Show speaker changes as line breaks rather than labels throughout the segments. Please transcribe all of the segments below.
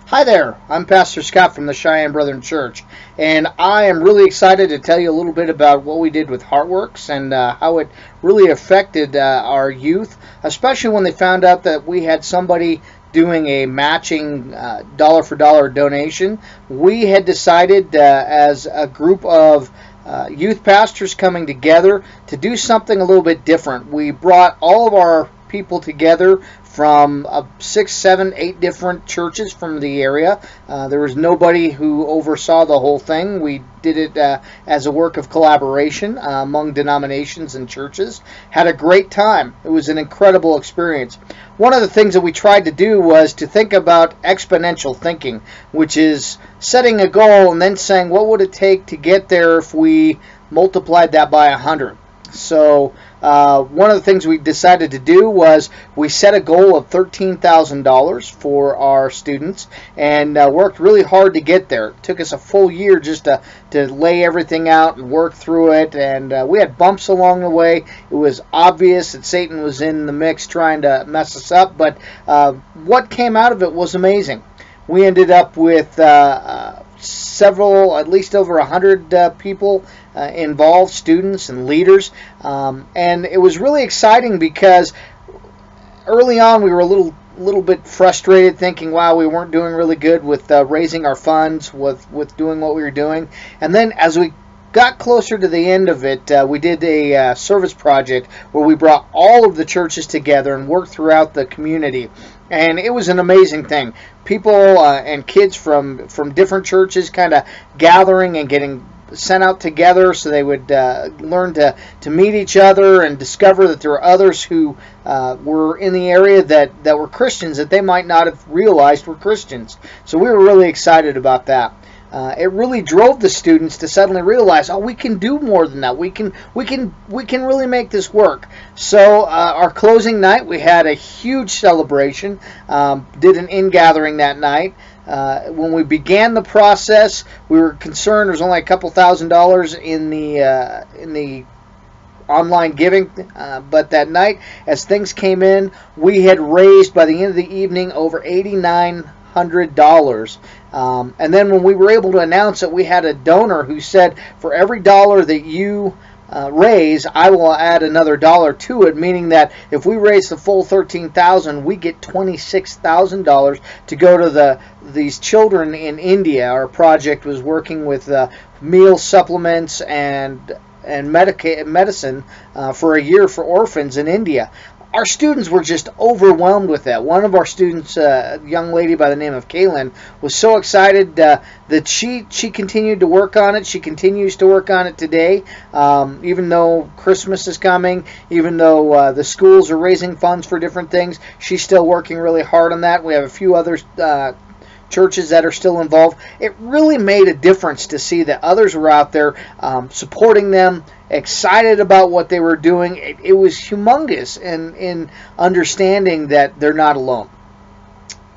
Hi there, I'm Pastor Scott from the Cheyenne Brethren Church, and I am really excited to tell you a little bit about what we did with Heartworks and how it really affected our youth, especially when they found out that we had somebody doing a matching dollar for dollar donation. We had decided as a group of youth pastors coming together to do something a little bit different. We brought all of our people together from 6, 7, 8 different churches from the area. There was nobody who oversaw the whole thing. We did it as a work of collaboration among denominations and churches. Had a great time. It was an incredible experience. One of the things that we tried to do was to think about exponential thinking, which is setting a goal and then saying, what would it take to get there if we multiplied that by 100? So one of the things we decided to do was we set a goal of $13,000 for our students and worked really hard to get there. It took us a full year just to lay everything out and work through it, and we had bumps along the way. It was obvious that Satan was in the mix trying to mess us up, but what came out of it was amazing. We ended up with several, at least over 100 people involved, students and leaders, and it was really exciting because early on we were a little bit frustrated, thinking, wow, we weren't doing really good with raising our funds, with doing what we were doing. And then as we got closer to the end of it, we did a service project where we brought all of the churches together and worked throughout the community. And it was an amazing thing. People and kids from different churches kind of gathering and getting sent out together so they would learn to meet each other and discover that there were others who were in the area that were Christians that they might not have realized were Christians. So we were really excited about that. It really drove the students to suddenly realize, oh, we can do more than that. We can really make this work. So our closing night, we had a huge celebration. Did an in-gathering that night. When we began the process, we were concerned there was only a couple $1,000s in the online giving, but that night, as things came in, we had raised by the end of the evening over $8,900. And then when we were able to announce it, we had a donor who said, for every dollar that you raise, I will add another dollar to it, meaning that if we raise the full $13,000, we get $26,000 to go to these children in India. Our project was working with meal supplements and medicine for a year for orphans in India. Our students were just overwhelmed with that. One of our students, a young lady by the name of Kaylin, was so excited that she continued to work on it. She continues to work on it today, even though Christmas is coming, even though the schools are raising funds for different things. She's still working really hard on that. We have a few other churches that are still involved. It really made a difference to see that others were out there supporting them, excited about what they were doing. It was humongous in understanding that they're not alone.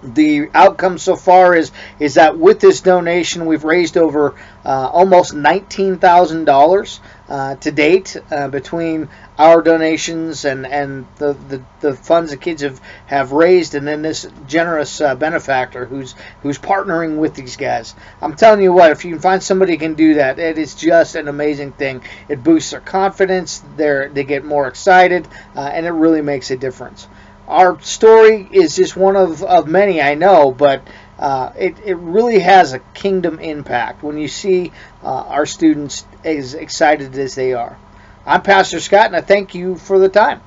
The outcome so far is that with this donation, we've raised over almost $19,000 to date between our donations and the funds the kids have raised, and then this generous benefactor who's partnering with these guys. I'm telling you what, if you can find somebody who can do that, it is just an amazing thing. It boosts their confidence, they get more excited, and it really makes a difference. Our story is just one of many, I know, but it really has a kingdom impact when you see our students as excited as they are. I'm Pastor Scott, and I thank you for the time.